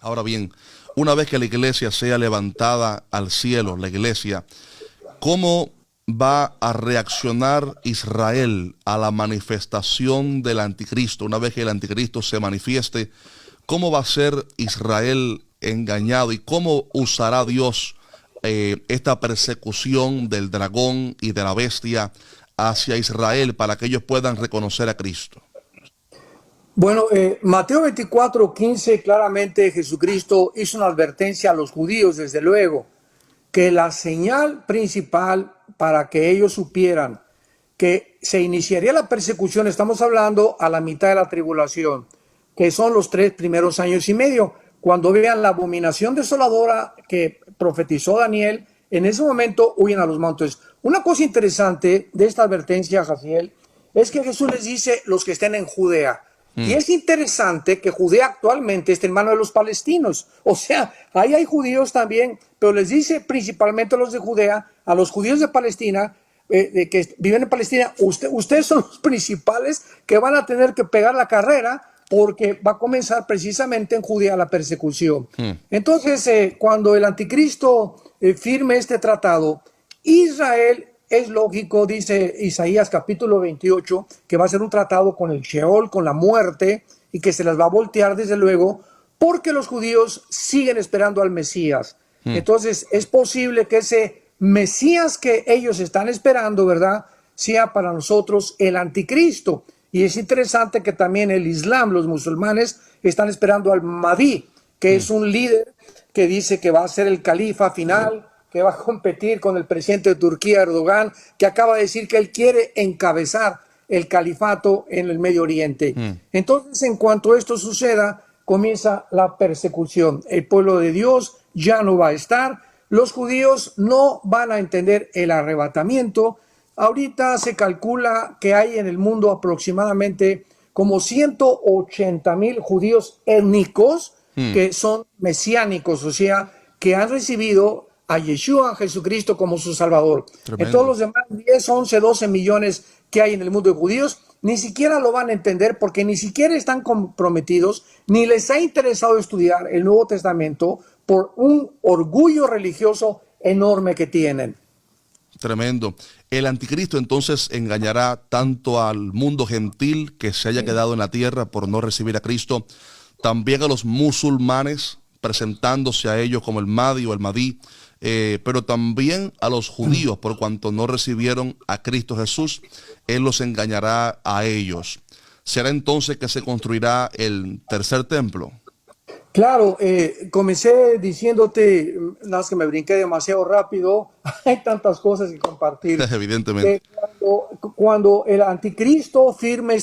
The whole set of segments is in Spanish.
Ahora bien, una vez que la iglesia sea levantada al cielo, la iglesia, ¿cómo va a reaccionar Israel a la manifestación del anticristo? Una vez que el anticristo se manifieste, ¿cómo va a ser Israel engañado y cómo usará Dios esta persecución del dragón y de la bestia hacia Israel para que ellos puedan reconocer a Cristo? Bueno, Mateo 24:15, claramente Jesucristo hizo una advertencia a los judíos, desde luego, que la señal principal para que ellos supieran que se iniciaría la persecución, estamos hablando a la mitad de la tribulación, que son los 3 primeros años y medio, cuando vean la abominación desoladora que profetizó Daniel, en ese momento huyen a los montes. Una cosa interesante de esta advertencia, Jaciel, es que Jesús les dice los que estén en Judea. Y es interesante que Judea actualmente esté en manos de los palestinos. O sea, ahí hay judíos también, pero les dice principalmente a los de Judea, a los judíos de Palestina, que viven en Palestina, ustedes son los principales que van a tener que pegar la carrera, porque va a comenzar precisamente en Judea la persecución. Entonces, cuando el anticristo firme este tratado, Israel, es lógico, dice Isaías capítulo 28, que va a ser un tratado con el Sheol, con la muerte, y que se las va a voltear desde luego, porque los judíos siguen esperando al Mesías. Entonces es posible que ese Mesías que ellos están esperando, ¿verdad?, sea para nosotros el anticristo. Y es interesante que también el Islam, los musulmanes, están esperando al Mahdi, que es un líder que dice que va a ser el califa final, que va a competir con el presidente de Turquía, Erdogan, que acaba de decir que él quiere encabezar el califato en el Medio Oriente. Entonces, en cuanto esto suceda, comienza la persecución. El pueblo de Dios ya no va a estar. Los judíos no van a entender el arrebatamiento. Ahorita se calcula que hay en el mundo aproximadamente como 180,000 judíos étnicos que son mesiánicos, o sea, que han recibido a Yeshua, a Jesucristo, como su Salvador. En todos los demás 10, 11, 12 millones que hay en el mundo de judíos, ni siquiera lo van a entender, porque ni siquiera están comprometidos, ni les ha interesado estudiar el Nuevo Testamento por un orgullo religioso enorme que tienen. Tremendo. El anticristo entonces engañará tanto al mundo gentil que se haya quedado en la tierra por no recibir a Cristo, también a los musulmanes, presentándose a ellos como el Mahdi o el Mahdi, pero también a los judíos, por cuanto no recibieron a Cristo Jesús, Él los engañará a ellos. ¿Será entonces que se construirá el tercer templo? Claro, comencé diciéndote, nada más que me brinqué demasiado rápido, hay tantas cosas que compartir. Evidentemente. Cuando el anticristo firme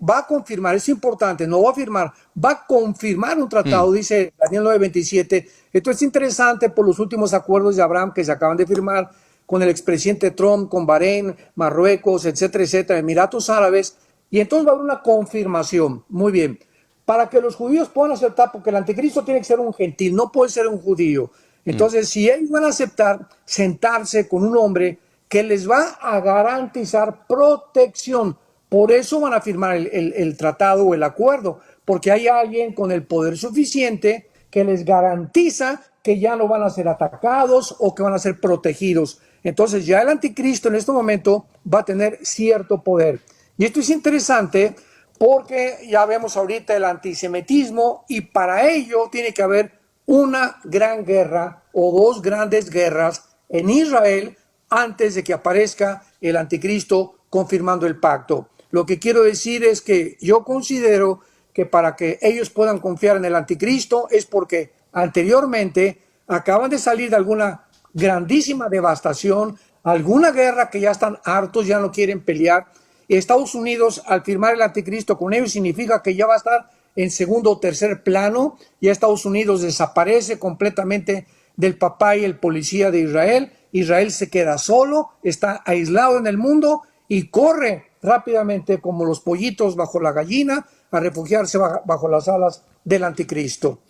va a confirmar, es importante, no va a firmar, va a confirmar un tratado, dice Daniel 9:27. Esto es interesante por los últimos acuerdos de Abraham que se acaban de firmar con el expresidente Trump, con Bahrein, Marruecos, etcétera, etcétera, Emiratos Árabes, y entonces va a haber una confirmación. Muy bien. Para que los judíos puedan aceptar, porque el anticristo tiene que ser un gentil, no puede ser un judío. Entonces, si ellos van a aceptar sentarse con un hombre que les va a garantizar protección, por eso van a firmar el tratado o el acuerdo, porque hay alguien con el poder suficiente que les garantiza que ya no van a ser atacados o que van a ser protegidos. Entonces, ya el anticristo en este momento va a tener cierto poder. Y esto es interesante, porque ya vemos ahorita el antisemitismo, y para ello tiene que haber una gran guerra o dos grandes guerras en Israel antes de que aparezca el anticristo confirmando el pacto. Lo que quiero decir es que yo considero que para que ellos puedan confiar en el anticristo es porque anteriormente acaban de salir de alguna grandísima devastación, alguna guerra que ya están hartos, ya no quieren pelear. Estados Unidos, al firmar el anticristo con ellos, significa que ya va a estar en segundo o tercer plano. Ya Estados Unidos desaparece completamente del papá y el policía de Israel. Israel se queda solo, está aislado en el mundo y corre rápidamente como los pollitos bajo la gallina a refugiarse bajo las alas del anticristo.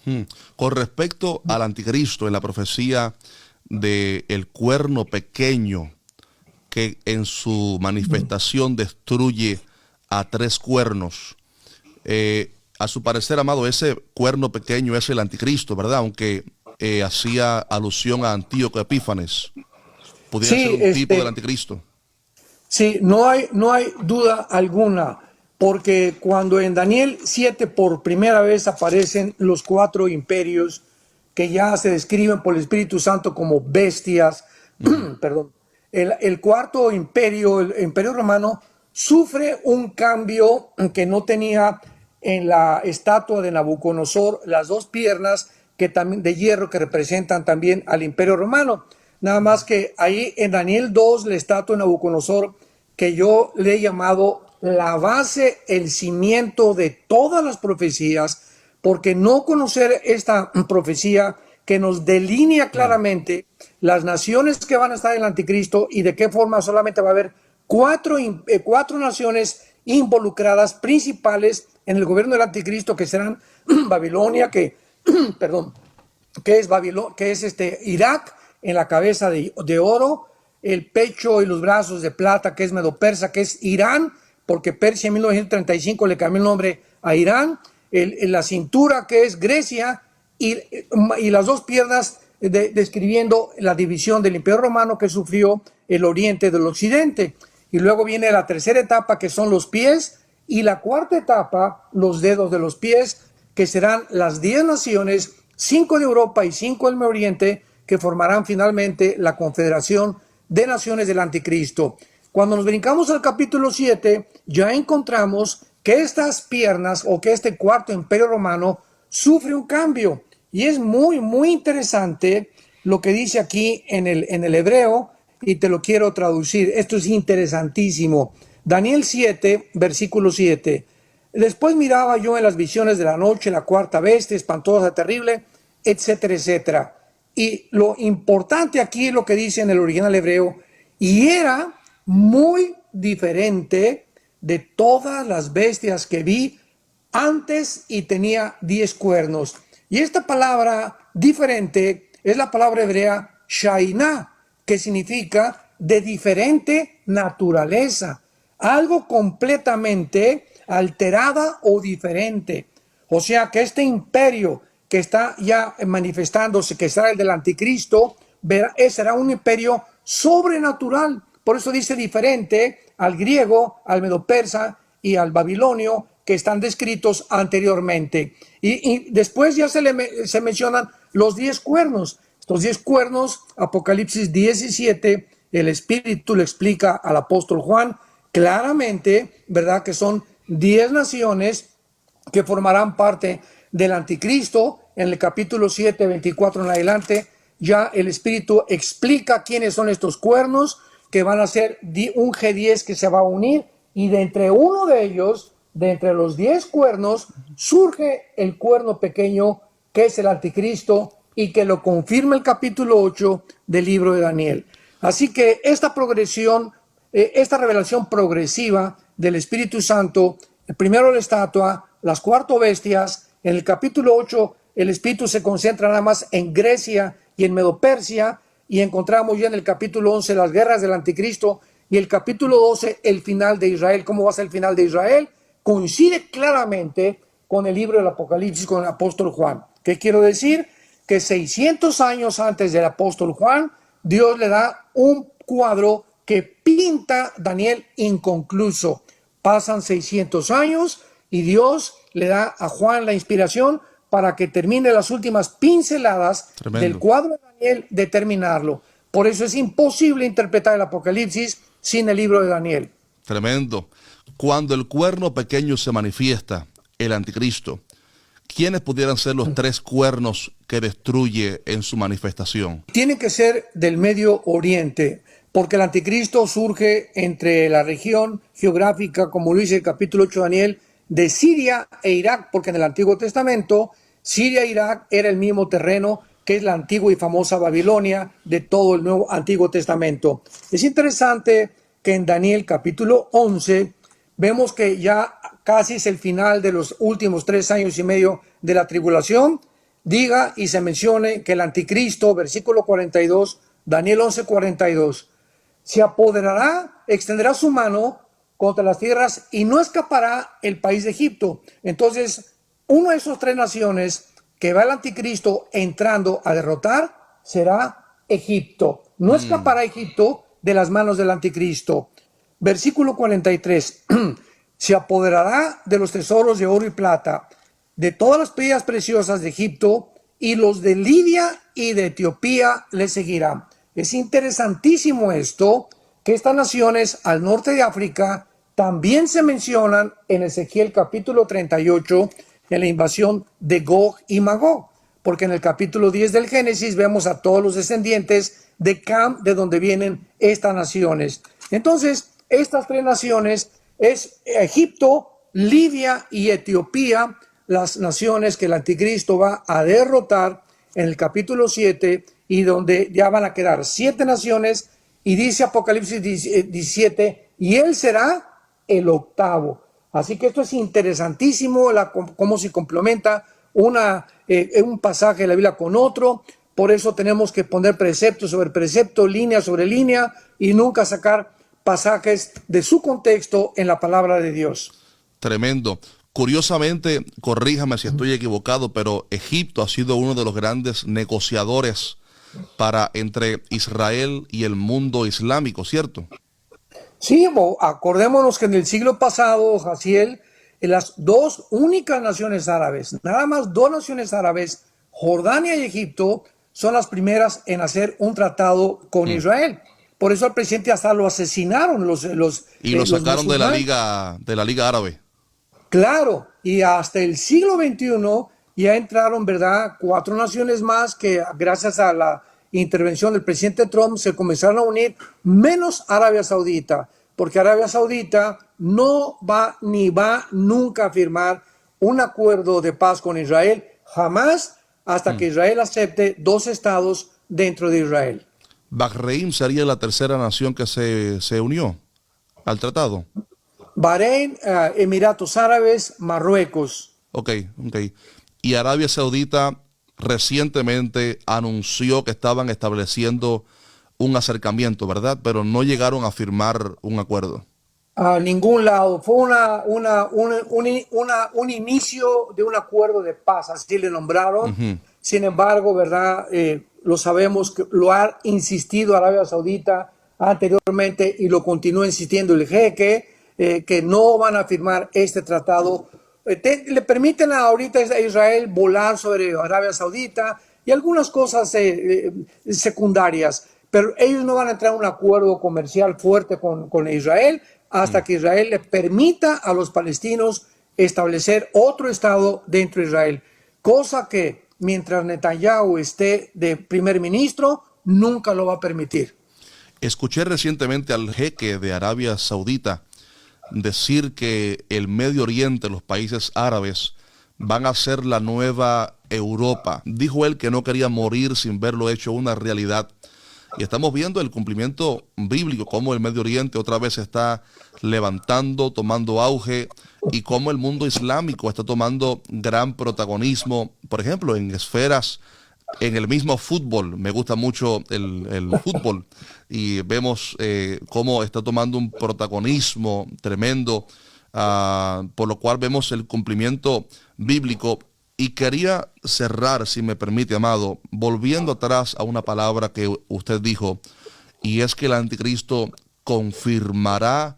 Con respecto al anticristo, en la profecía del cuerno pequeño, que en su manifestación destruye a 3 cuernos, a su parecer, amado, ese cuerno pequeño es el anticristo, ¿verdad? Aunque hacía alusión a Antíoco Epífanes. Pudiera ser Sí, un tipo del anticristo. sí, no hay duda alguna, porque cuando en Daniel 7 por primera vez aparecen los cuatro imperios que ya se describen por el Espíritu Santo como bestias, Ujú. perdón, el cuarto imperio, el imperio romano, sufre un cambio que no tenía en la estatua de Nabucodonosor, las dos piernas que también, de hierro que representan también al imperio romano. Nada más que ahí en Daniel 2, la estatua de Nabucodonosor, que yo le he llamado la base, el cimiento de todas las profecías, porque no conocer esta profecía que nos delinea Claro. claramente las naciones que van a estar en el anticristo y de qué forma solamente va a haber cuatro naciones involucradas principales en el gobierno del anticristo, que serán Babilonia, perdón, que es Irak en la cabeza de oro, el pecho y los brazos de plata, que es Medo-Persa, que es Irán, porque Persia en 1935 le cambió el nombre a Irán, la cintura, que es Grecia, y las dos piernas describiendo la división del Imperio Romano que sufrió el oriente del occidente. Y luego viene la tercera etapa, que son los pies, y la cuarta etapa, los dedos de los pies, que serán las 10 naciones, 5 de Europa y 5 del Medio Oriente, que formarán finalmente la Confederación de Naciones del Anticristo. Cuando nos brincamos al capítulo 7, ya encontramos que estas piernas o que este cuarto imperio romano sufre un cambio. Y es muy interesante lo que dice aquí en el hebreo, y te lo quiero traducir. Esto es interesantísimo. Daniel 7, versículo 7. Después miraba yo en las visiones de la noche la cuarta bestia, espantosa, terrible, etcétera, etcétera. Y lo importante aquí es lo que dice en el original hebreo, y era muy diferente de todas las bestias que vi antes y tenía 10 cuernos. Y esta palabra diferente es la palabra hebrea shainá, que significa de diferente naturaleza, algo completamente alterada o diferente. O sea que este imperio que está ya manifestándose, que será el del anticristo, será un imperio sobrenatural. Por eso dice diferente al griego, al medo-persa y al babilonio, que están descritos anteriormente. Y después ya se mencionan los 10 cuernos. Estos 10 cuernos, Apocalipsis 17, el Espíritu le explica al apóstol Juan claramente, ¿verdad? Que son 10 naciones que formarán parte del anticristo. En el capítulo 7, 24 en adelante, ya el Espíritu explica quiénes son estos cuernos, que van a ser un G10 que se va a unir, y de entre uno de ellos, de entre los 10 cuernos, surge el cuerno pequeño, que es el anticristo, y que lo confirma el capítulo 8 del libro de Daniel. Así que esta progresión, esta revelación progresiva del Espíritu Santo, primero la estatua, las cuatro bestias, en el capítulo 8 el Espíritu se concentra nada más en Grecia y en Medo-Persia, y encontramos ya en el capítulo 11 las guerras del anticristo, y el capítulo 12 el final de Israel. ¿Cómo va a ser el final de Israel? Coincide claramente con el libro del Apocalipsis, con el apóstol Juan. ¿Qué quiero decir? Que 600 años antes del apóstol Juan, Dios le da un cuadro que pinta Daniel inconcluso. Pasan 600 años y Dios le da a Juan la inspiración para que termine las últimas pinceladas del Tremendo. cuadro de Daniel, de terminarlo. Por eso es imposible interpretar el Apocalipsis sin el libro de Daniel. Tremendo. Cuando el cuerno pequeño se manifiesta, el anticristo, ¿quiénes pudieran ser los tres cuernos que destruye en su manifestación? Tiene que ser del Medio Oriente, porque el anticristo surge entre la región geográfica, como lo dice el capítulo 8 de Daniel, de Siria e Irak, porque en el Antiguo Testamento Siria e Irak era el mismo terreno que es la antigua y famosa Babilonia de todo el Nuevo Antiguo Testamento. Es interesante que en Daniel capítulo 11 vemos que ya casi es el final de los últimos 3 años y medio de la tribulación. Diga y se mencione que el anticristo, versículo 42, Daniel 11, 42, se apoderará, extenderá su mano contra las tierras y no escapará el país de Egipto. Entonces, uno de esos tres naciones que va el anticristo entrando a derrotar será Egipto. No escapará Egipto de las manos del anticristo. Versículo 43. Se apoderará de los tesoros de oro y plata, de todas las piedras preciosas de Egipto, y los de Libia y de Etiopía le seguirán. Es interesantísimo esto, que estas naciones al norte de África también se mencionan en Ezequiel capítulo 38, en la invasión de Gog y Magog, porque en el capítulo 10 del Génesis vemos a todos los descendientes de Cam, de donde vienen estas naciones. Entonces, estas tres naciones es Egipto, Libia y Etiopía, las naciones que el anticristo va a derrotar en el capítulo 7, y donde ya van a quedar 7 naciones, y dice Apocalipsis 17, y él será el octavo. Así que esto es interesantísimo, cómo se complementa un pasaje de la Biblia con otro. Por eso tenemos que poner precepto sobre precepto, línea sobre línea, y nunca sacar pasajes de su contexto en la palabra de Dios. Tremendo. Curiosamente, corríjame si estoy equivocado, pero Egipto ha sido uno de los grandes negociadores entre Israel y el mundo islámico, ¿cierto? Sí, acordémonos que en el siglo pasado, Jaciel, en las dos únicas naciones árabes, nada más dos naciones árabes, Jordania y Egipto, son las primeras en hacer un tratado con Israel. Por eso al presidente hasta lo asesinaron lo sacaron de la Liga Árabe. Claro, y hasta el siglo XXI ya entraron, ¿verdad?, 4 naciones más que gracias a la intervención del presidente Trump se comenzaron a unir, menos Arabia Saudita, porque Arabia Saudita no va ni va nunca a firmar un acuerdo de paz con Israel, jamás, hasta que Israel acepte 2 estados dentro de Israel. Bahrein sería la tercera nación que se unió al tratado. Bahrein, Emiratos Árabes, Marruecos. Ok. Y Arabia Saudita recientemente anunció que estaban estableciendo un acercamiento, ¿verdad? Pero no llegaron a firmar un acuerdo. A ningún lado. Fue un inicio de un acuerdo de paz, así le nombraron. Sin embargo, ¿verdad? Lo sabemos, que lo ha insistido Arabia Saudita anteriormente y lo continúa insistiendo el jeque, que no van a firmar este tratado. Le permiten ahorita a Israel volar sobre Arabia Saudita y algunas cosas secundarias, pero ellos no van a entrar en un acuerdo comercial fuerte con Israel hasta que Israel le permita a los palestinos establecer otro estado dentro de Israel, cosa que mientras Netanyahu esté de primer ministro nunca lo va a permitir. Escuché recientemente al jeque de Arabia Saudita decir que el Medio Oriente, los países árabes, van a ser la nueva Europa. Dijo él que no quería morir sin verlo hecho una realidad. Y estamos viendo el cumplimiento bíblico, cómo el Medio Oriente otra vez se está levantando, tomando auge, y cómo el mundo islámico está tomando gran protagonismo, por ejemplo, en esferas, en el mismo fútbol. Me gusta mucho el fútbol, y vemos cómo está tomando un protagonismo tremendo, por lo cual vemos el cumplimiento bíblico. Y quería cerrar, si me permite, amado, volviendo atrás a una palabra que usted dijo, y es que el anticristo confirmará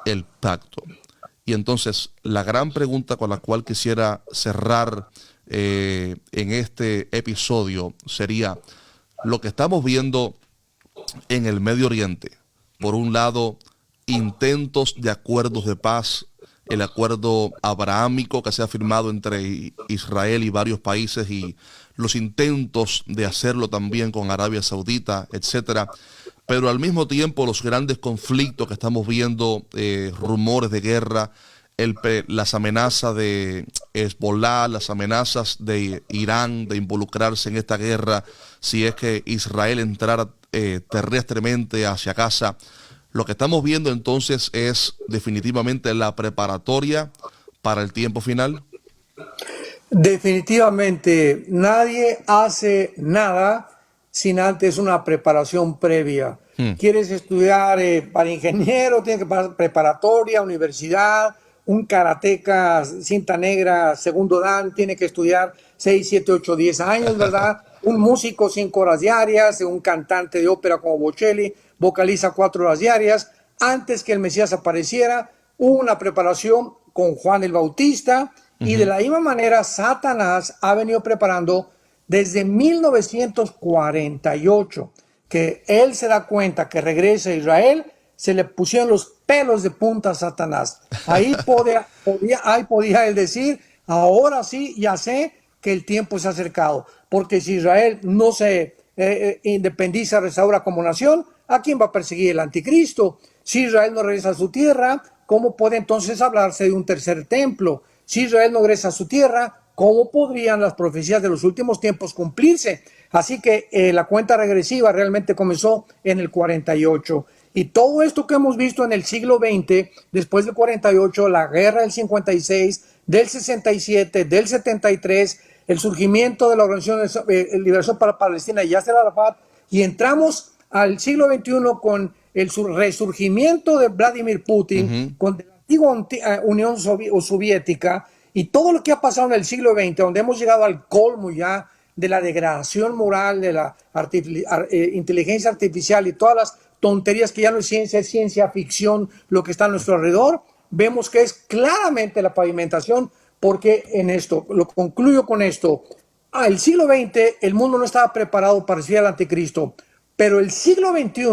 el pacto. Y entonces, la gran pregunta con la cual quisiera cerrar en este episodio sería, lo que estamos viendo en el Medio Oriente, por un lado, intentos de acuerdos de paz, el acuerdo abrahámico que se ha firmado entre Israel y varios países, y los intentos de hacerlo también con Arabia Saudita, etcétera. Pero al mismo tiempo los grandes conflictos que estamos viendo, rumores de guerra, las amenazas de Hezbollah, las amenazas de Irán de involucrarse en esta guerra si es que Israel entrara terrestremente hacia Gaza. Lo que estamos viendo entonces es definitivamente la preparatoria para el tiempo final. Definitivamente, nadie hace nada sin antes una preparación previa. ¿Quieres estudiar para ingeniero? Tienes que pasar preparatoria, universidad, un karateca, cinta negra, segundo dan, tiene que estudiar 6, 7, 8, 10 años, ¿verdad? Un músico 5 horas diarias, un cantante de ópera como Bocelli vocaliza 4 horas diarias. Antes que el Mesías apareciera, hubo una preparación con Juan el Bautista, y de la misma manera Satanás ha venido preparando desde 1948, que él se da cuenta que regresa a Israel, se le pusieron los pelos de punta a Satanás. Ahí podía él decir, ahora sí, ya sé que el tiempo se ha acercado, porque si Israel no se independiza, restaura como nación, ¿a quién va a perseguir el anticristo? Si Israel no regresa a su tierra, ¿cómo puede entonces hablarse de un tercer templo? Si Israel no regresa a su tierra, ¿cómo podrían las profecías de los últimos tiempos cumplirse? Así que la cuenta regresiva realmente comenzó en el 48. Y todo esto que hemos visto en el siglo XX, después del 48, la guerra del 56, del 67, del 73, el surgimiento de la Organización de Liberación para Palestina y Yasser Arafat, y entramos al siglo XXI con el resurgimiento de Vladimir Putin, con la antigua Unión Soviética, y todo lo que ha pasado en el siglo XX, donde hemos llegado al colmo ya de la degradación moral, de la inteligencia artificial y todas las tonterías que ya no es ciencia ficción lo que está a nuestro alrededor, vemos que es claramente la pavimentación, porque en esto, lo concluyo con esto, el siglo XX el mundo no estaba preparado para recibir al anticristo, pero el siglo XXI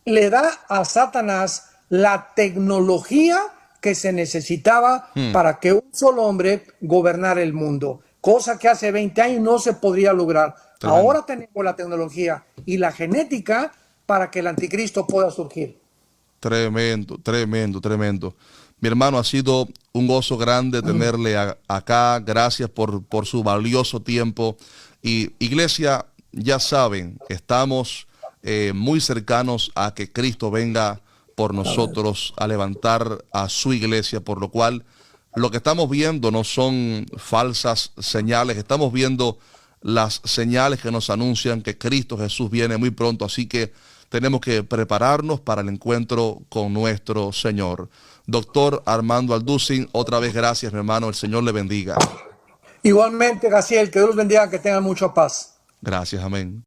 le da a Satanás la tecnología que se necesitaba para que un solo hombre gobernara el mundo, cosa que hace 20 años no se podría lograr. Tremendo. Ahora tenemos la tecnología y la genética para que el anticristo pueda surgir. Tremendo, tremendo, tremendo. Mi hermano, ha sido un gozo grande tenerle acá. Gracias por su valioso tiempo. Y iglesia, ya saben, estamos muy cercanos a que Cristo venga por nosotros a levantar a su iglesia, por lo cual lo que estamos viendo no son falsas señales, estamos viendo las señales que nos anuncian que Cristo Jesús viene muy pronto, así que tenemos que prepararnos para el encuentro con nuestro Señor. Doctor Armando Alducin, otra vez gracias, mi hermano, el Señor le bendiga. Igualmente, Gaciel, que Dios los bendiga, que tengan mucha paz. Gracias, amén.